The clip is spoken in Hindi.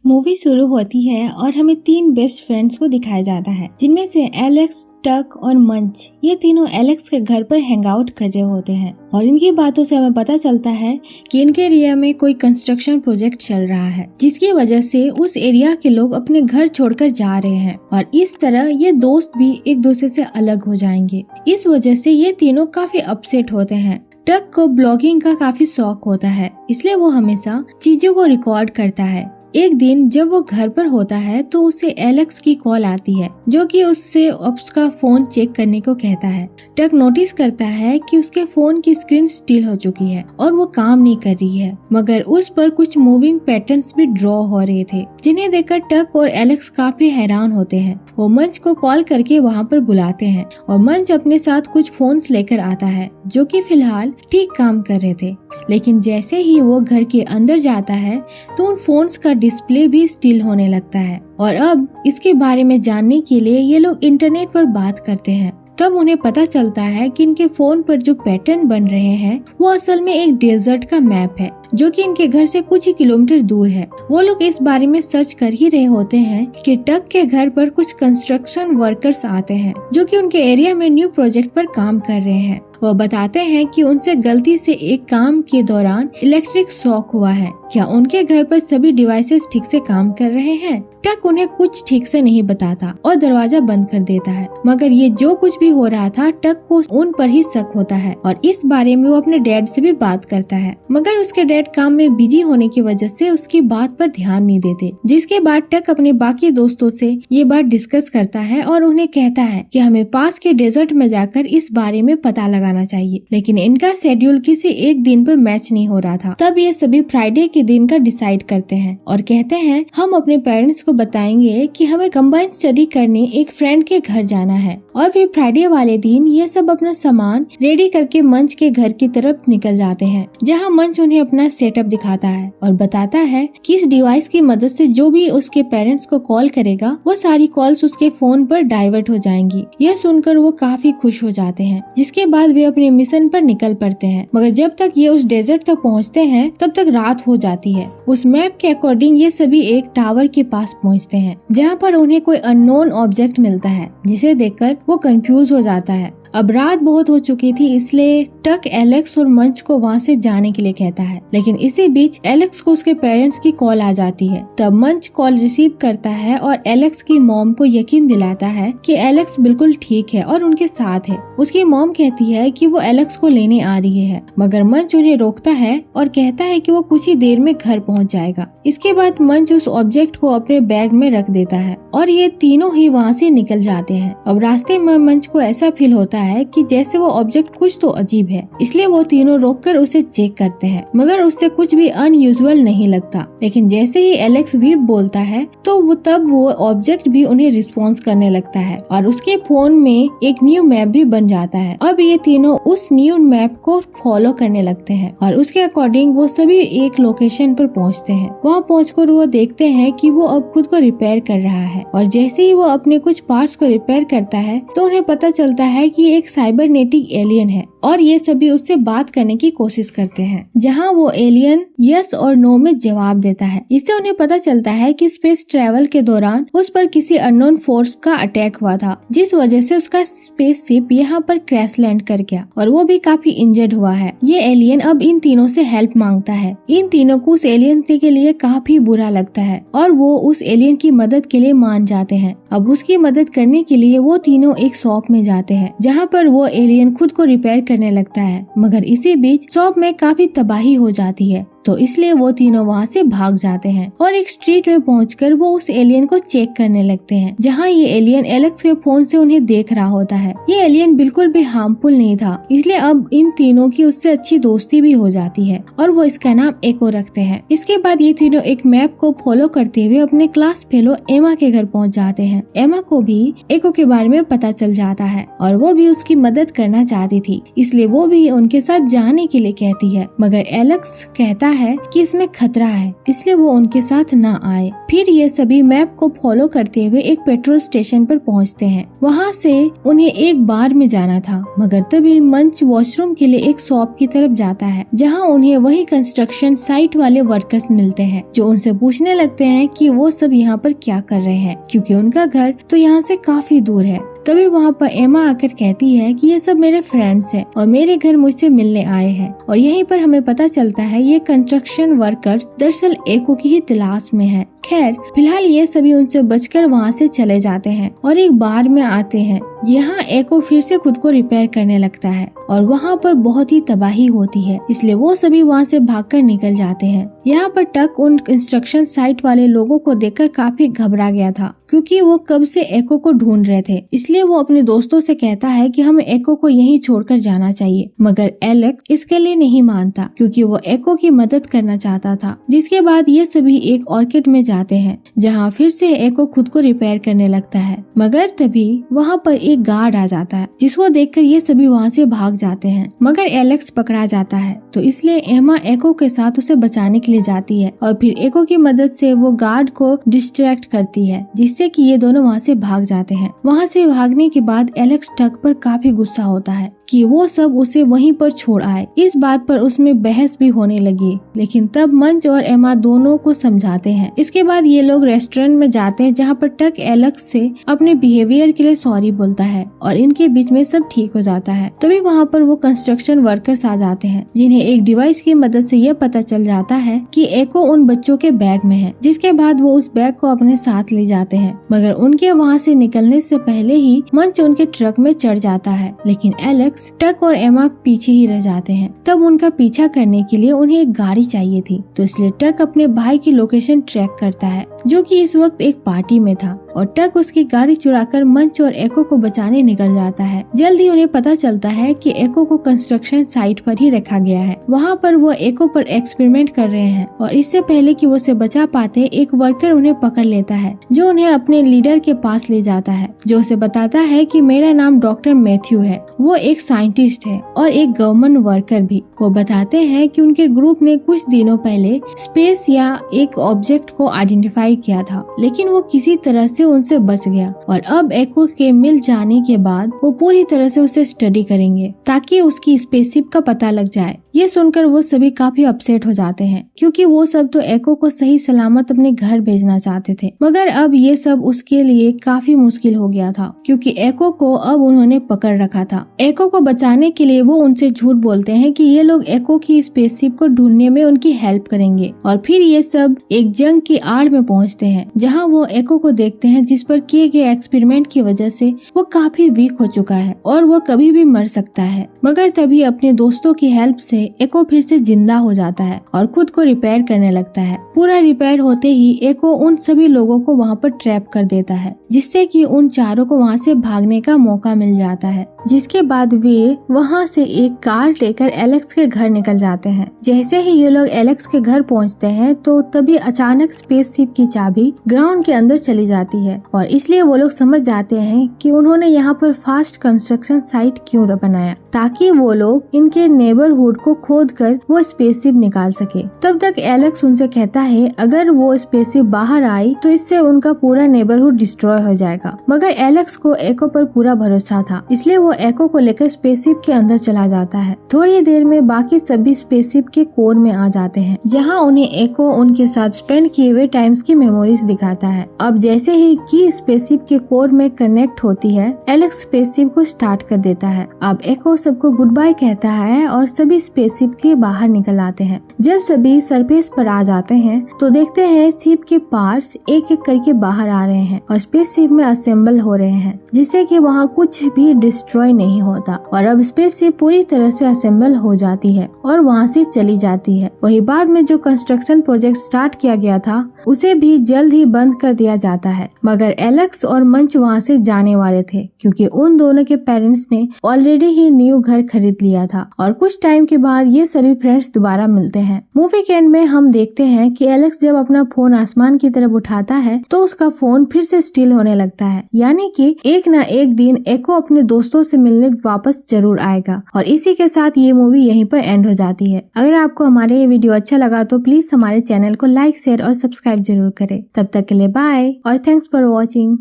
मूवी शुरू होती है और हमें 3 बेस्ट फ्रेंड्स को दिखाया जाता है, जिनमें से एलेक्स, टक और मंच ये तीनों एलेक्स के घर पर हैंग आउट कर रहे होते हैं और इनकी बातों से हमें पता चलता है कि इनके एरिया में कोई कंस्ट्रक्शन प्रोजेक्ट चल रहा है, जिसकी वजह से उस एरिया के लोग अपने घर छोड़कर जा रहे हैं और इस तरह ये दोस्त भी एक दूसरे से अलग हो जाएंगे। इस वजह से ये तीनों काफी अपसेट होते हैं। टक को ब्लॉगिंग का काफी शौक होता है, इसलिए वो हमेशा चीजों को रिकॉर्ड करता है। एक दिन जब वो घर पर होता है तो उसे एलेक्स की कॉल आती है, जो कि उससे उसका फोन चेक करने को कहता है। टक नोटिस करता है कि उसके फोन की स्क्रीन स्टील हो चुकी है और वो काम नहीं कर रही है, मगर उस पर कुछ मूविंग पैटर्न्स भी ड्रॉ हो रहे थे, जिन्हें देखकर टक और एलेक्स काफी हैरान होते हैं। वो मंच को कॉल करके वहाँ पर बुलाते हैं और मंच अपने साथ कुछ फोन्स लेकर आता है, जो कि फिलहाल ठीक काम कर रहे थे। लेकिन जैसे ही वो घर के अंदर जाता है तो उन फोन्स का डिस्प्ले भी स्टिल होने लगता है और अब इसके बारे में जानने के लिए ये लोग इंटरनेट पर बात करते हैं। तब उन्हें पता चलता है कि इनके फोन पर जो पैटर्न बन रहे हैं वो असल में एक डेजर्ट का मैप है, जो कि इनके घर से कुछ ही किलोमीटर दूर है। वो लोग इस बारे में सर्च कर ही रहे होते हैं कि टक के घर पर कुछ कंस्ट्रक्शन वर्कर्स आते हैं, जो कि उनके एरिया में न्यू प्रोजेक्ट पर काम कर रहे हैं। वो बताते हैं कि उनसे गलती से एक काम के दौरान इलेक्ट्रिक शॉक हुआ है। क्या उनके घर पर सभी डिवाइसेस ठीक से काम कर रहे हैं? टक उन्हें कुछ ठीक से नहीं बताता और दरवाजा बंद कर देता है, मगर ये जो कुछ भी हो रहा था टक को उन पर ही शक होता है और इस बारे में वो अपने डैड से भी बात करता है, मगर उसके डैड काम में बिजी होने की वजह से उसकी बात पर ध्यान नहीं देते। जिसके बाद टक अपने बाकी दोस्तों से ये बात डिस्कस करता है और उन्हें कहता है कि हमें पास के डेजर्ट में जाकर इस बारे में पता लगाना चाहिए, लेकिन इनका शेड्यूल किसी एक दिन पर मैच नहीं हो रहा था। तब ये सभी फ्राइडे के दिन का डिसाइड करते हैं और कहते हैं हम अपने पेरेंट्स को बताएंगे कि हमें कंबाइंड स्टडी करने एक फ्रेंड के घर जाना है। और फिर फ्राइडे वाले दिन ये सब अपना सामान रेडी करके मंच के घर की तरफ निकल जाते हैं, जहाँ मंच उन्हें अपना सेटअप दिखाता है और बताता है कि इस डिवाइस की मदद से जो भी उसके पेरेंट्स को कॉल करेगा वो सारी कॉल्स उसके फोन पर डाइवर्ट हो जाएंगी। यह सुनकर वो काफी खुश हो जाते हैं, जिसके बाद वे अपने मिशन पर निकल पड़ते हैं। मगर जब तक ये उस डेजर्ट तक पहुँचते हैं तब तक रात हो जाती है। उस मैप के अकॉर्डिंग ये सभी एक टावर के पास पहुँचते हैं, जहाँ पर उन्हें कोई अननोन ऑब्जेक्ट मिलता है, जिसे देखकर वो कंफ्यूज हो जाता है। अब रात बहुत हो चुकी थी, इसलिए टक एलेक्स और मंच को वहाँ से जाने के लिए कहता है, लेकिन इसी बीच एलेक्स को उसके पेरेंट्स की कॉल आ जाती है। तब मंच कॉल रिसीव करता है और एलेक्स की मॉम को यकीन दिलाता है कि एलेक्स बिल्कुल ठीक है और उनके साथ है। उसकी मॉम कहती है कि वो एलेक्स को लेने आ रही है, मगर मंच उन्हें रोकता है और कहता है कि वो कुछ ही देर में घर पहुँच जाएगा। इसके बाद मंच उस ऑब्जेक्ट को अपने बैग में रख देता है और ये तीनों ही वहाँ से निकल जाते हैं। अब रास्ते में मंच को ऐसा फील होता है कि जैसे वो ऑब्जेक्ट कुछ तो अजीब है, इसलिए वो तीनों रोककर उसे चेक करते हैं, मगर उससे कुछ भी अनयूजुअल नहीं लगता। लेकिन जैसे ही एलेक्स वीप बोलता है तो वो ऑब्जेक्ट भी उन्हें रिस्पॉन्स करने लगता है और उसके फोन में एक न्यू मैप भी बन जाता है। अब ये तीनों उस न्यू मैप को फॉलो करने लगते हैं और उसके अकॉर्डिंग वो सभी एक लोकेशन पर पहुँचते हैं। वहाँ पहुँचकर वो देखते हैं कि वो अब खुद को रिपेयर कर रहा है और जैसे ही वो अपने कुछ पार्ट्स को रिपेयर करता है तो उन्हें पता चलता है कि एक साइबरनेटिक एलियन है और ये सभी उससे बात करने की कोशिश करते हैं, जहां वो एलियन यस और नो में जवाब देता है। इससे उन्हें पता चलता है कि स्पेस ट्रैवल के दौरान उस पर किसी अननोन फोर्स का अटैक हुआ था, जिस वजह से उसका स्पेसशिप यहाँ पर क्रैश लैंड कर गया और वो भी काफी इंजर्ड हुआ है। ये एलियन अब इन तीनों से हेल्प मांगता है। इन तीनों को उस एलियन के लिए काफी बुरा लगता है और वो उस एलियन की मदद के लिए मान जाते हैं। अब उसकी मदद करने के लिए वो तीनों एक शॉप में जाते हैं, जहाँ पर वो एलियन खुद को रिपेयर करने लगता है, मगर इसी बीच शॉप में काफी तबाही हो जाती है, तो इसलिए वो तीनों वहाँ से भाग जाते हैं और एक स्ट्रीट में पहुंचकर वो उस एलियन को चेक करने लगते हैं, जहाँ ये एलियन एलेक्स के फोन से उन्हें देख रहा होता है। ये एलियन बिल्कुल भी हार्मफुल नहीं था, इसलिए अब इन तीनों की उससे अच्छी दोस्ती भी हो जाती है और वो इसका नाम एको रखते हैं। इसके बाद ये तीनों एक मैप को फॉलो करते हुए अपने क्लास फेलो एमा के घर पहुँच जाते हैं। एमा को भी एको के बारे में पता चल जाता है और वो भी उसकी मदद करना चाहती थी, इसलिए वो भी उनके साथ जाने के लिए कहती है, मगर एलेक्स कहता है कि इसमें खतरा है, इसलिए वो उनके साथ न आए। फिर ये सभी मैप को फॉलो करते हुए एक पेट्रोल स्टेशन पर पहुंचते हैं। वहाँ से उन्हें एक बार में जाना था, मगर तभी मंच वॉशरूम के लिए एक शॉप की तरफ जाता है, जहाँ उन्हें वही कंस्ट्रक्शन साइट वाले वर्कर्स मिलते हैं, जो उनसे पूछने लगते हैं कि वो सब यहाँ पर क्या कर रहे हैं, क्योंकि उनका घर तो यहाँ से काफी दूर है। तभी वहाँ पर एमा आकर कहती है कि ये सब मेरे फ्रेंड्स हैं और मेरे घर मुझसे मिलने आए हैं। और यहीं पर हमें पता चलता है ये कंस्ट्रक्शन वर्कर्स दरअसल एको की ही तलाश में है। खैर, फिलहाल ये सभी उनसे बचकर वहाँ से चले जाते हैं और एक बार में आते हैं। यहाँ एको फिर से खुद को रिपेयर करने लगता है और वहाँ पर बहुत ही तबाही होती है, इसलिए वो सभी वहाँ से भागकर निकल जाते हैं। यहाँ पर टक उन कंस्ट्रक्शन साइट वाले लोगों को देखकर काफी घबरा गया था, क्योंकि वो कब से एको को ढूंढ रहे थे। इसलिए वो अपने दोस्तों से कहता है कि हमें एको को यहीं छोड़कर जाना चाहिए, मगर एलेक्स इसके लिए नहीं मानता, क्योंकि वो एको की मदद करना चाहता था। जिसके बाद ये सभी एक ऑर्किड में जाते हैं, जहाँ फिर से एको खुद को रिपेयर करने लगता है, मगर तभी वहाँ पर एक गार्ड आ जाता है, जिसको देखकर ये सभी वहाँ से भाग जाते हैं। मगर एलेक्स पकड़ा जाता है, तो इसलिए एमा एको के साथ उसे बचाने के लिए जाती है और फिर एको की मदद से वो गार्ड को डिस्ट्रैक्ट करती है, जिससे कि ये दोनों वहाँ से भाग जाते हैं। वहाँ से भागने के बाद एलेक्स टक पर काफी गुस्सा होता है कि वो सब उसे वहीं पर छोड़ आए। इस बात पर उसमें बहस भी होने लगी, लेकिन तब मंच और एमा दोनों को समझाते हैं। इसके बाद ये लोग रेस्टोरेंट में जाते हैं, जहाँ पर टक एलेक्स से अपने बिहेवियर के लिए सॉरी बोलता है और इनके बीच में सब ठीक हो जाता है। तभी वहाँ पर वो कंस्ट्रक्शन वर्कर्स आ जाते हैं, जिन्हें एक डिवाइस की मदद से यह पता चल जाता है कि एको उन बच्चों के बैग में है। जिसके बाद वो उस बैग को अपने साथ ले जाते हैं, मगर उनके वहाँ से निकलने से पहले ही मंच उनके ट्रक में चढ़ जाता है, लेकिन एलेक्स, टक और एमा पीछे ही रह जाते हैं। तब उनका पीछा करने के लिए उन्हें एक गाड़ी चाहिए थी, तो इसलिए टक अपने भाई की लोकेशन ट्रैक करता है, जो कि इस वक्त एक पार्टी में था, और टक उसकी गाड़ी चुराकर मंच और एको को बचाने निकल जाता है। जल्द ही उन्हें पता चलता है कि एको को कंस्ट्रक्शन साइट पर ही रखा गया है। वहाँ पर वो एको पर एक्सपेरिमेंट कर रहे हैं और इससे पहले कि वो उसे बचा पाते, एक वर्कर उन्हें पकड़ लेता है, जो उन्हें अपने लीडर के पास ले जाता है, जो उसे बताता है कि मेरा नाम डॉक्टर मैथ्यू है, वो एक साइंटिस्ट है और एक गवर्नमेंट वर्कर भी। वो बताते हैं कि उनके ग्रुप ने कुछ दिनों पहले स्पेस या एक ऑब्जेक्ट को आइडेंटिफाई किया था, लेकिन वो किसी तरह से उनसे बच गया और अब एको के मिल जाने के बाद वो पूरी तरह से उसे स्टडी करेंगे ताकि उसकी स्पेसशिप का पता लग जाए। ये सुनकर वो सभी काफी अपसेट हो जाते हैं, क्योंकि वो सब तो एको को सही सलामत अपने घर भेजना चाहते थे, मगर अब ये सब उसके लिए काफी मुश्किल हो गया था, क्योंकि एको को अब उन्होंने पकड़ रखा था। एको को बचाने के लिए वो उनसे झूठ बोलते हैं कि ये लोग एको की स्पेसशिप को ढूंढने में उनकी हेल्प करेंगे, और फिर ये सब एक जंग की आड़ में पहुंचते हैं, जहां वो एको को देखते हैं, जिस पर किए गए एक्सपेरिमेंट की वजह से वो काफी वीक हो चुका है और वो कभी भी मर सकता है। मगर तभी अपने दोस्तों की हेल्प से एको फिर से जिंदा हो जाता है और खुद को रिपेयर करने लगता है। पूरा रिपेयर होते ही एको उन सभी लोगों को वहाँ पर ट्रैप कर देता है, जिससे कि उन चारों को वहाँ से भागने का मौका मिल जाता है। जिसके बाद वे वहाँ से एक कार लेकर एलेक्स के घर निकल जाते हैं। जैसे ही ये लोग एलेक्स के घर पहुँचते हैं, तो तभी अचानक स्पेसशिप की चाबी ग्राउंड के अंदर चली जाती है, और इसलिए वो लोग समझ जाते हैं कि उन्होंने यहाँ पर फास्ट कंस्ट्रक्शन साइट क्यों बनाया, ताकि वो लोग इनके नेबरहुड को खोदकर वो स्पेसशिप निकाल सके। तब तक एलेक्स उनसे कहता है अगर वो स्पेसशिप बाहर आई तो इससे उनका पूरा नेबरहुड डिस्ट्रॉय हो जाएगा। मगर एलेक्स को एको पर पूरा भरोसा था, इसलिए वो एको को लेकर स्पेसशिप के अंदर चला जाता है। थोड़ी देर में बाकी सभी स्पेसशिप के कोर में आ जाते हैं, जहाँ उन्हें एको उनके साथ स्पेंड किए हुए टाइम्स की मेमोरीज दिखाता है। अब जैसे ही की स्पेसशिप के कोर में कनेक्ट होती है, एलेक्स स्पेसशिप को स्टार्ट कर देता है। अब एको सबको गुड बाय कहता है और सभी स्पेसशिप के बाहर निकल आते हैं। जब सभी सरफेस पर आ जाते हैं तो देखते हैं शिप के पार्ट्स एक एक करके बाहर आ रहे हैं और स्पेसशिप में असेंबल हो रहे हैं, जिससे कि वहाँ कुछ भी डिस्ट्रॉय नहीं होता, और अब स्पेसशिप पूरी तरह से असेंबल हो जाती है और वहाँ से चली जाती है। वही बाद में जो कंस्ट्रक्शन प्रोजेक्ट स्टार्ट किया गया था उसे भी जल्द ही बंद कर दिया जाता है। मगर एलेक्स और मंच वहाँ से जाने वाले थे, क्योंकि उन दोनों के पेरेंट्स ने ऑलरेडी ही न्यूयॉर्क न्यू घर खरीद लिया था और कुछ टाइम के बाद ये सभी फ्रेंड्स दोबारा मिलते हैं। मूवी के एंड में हम देखते हैं कि एलेक्स जब अपना फोन आसमान की तरफ उठाता है तो उसका फोन फिर से स्टिल होने लगता है, यानी कि एक ना एक दिन एको अपने दोस्तों से मिलने वापस जरूर आएगा। और इसी के साथ ये मूवी यहीं पर एंड हो जाती है। अगर आपको हमारे ये वीडियो अच्छा लगा तो प्लीज हमारे चैनल को लाइक, शेयर और सब्सक्राइब जरूर करें। तब तक के लिए बाय और थैंक्स फॉर वॉचिंग।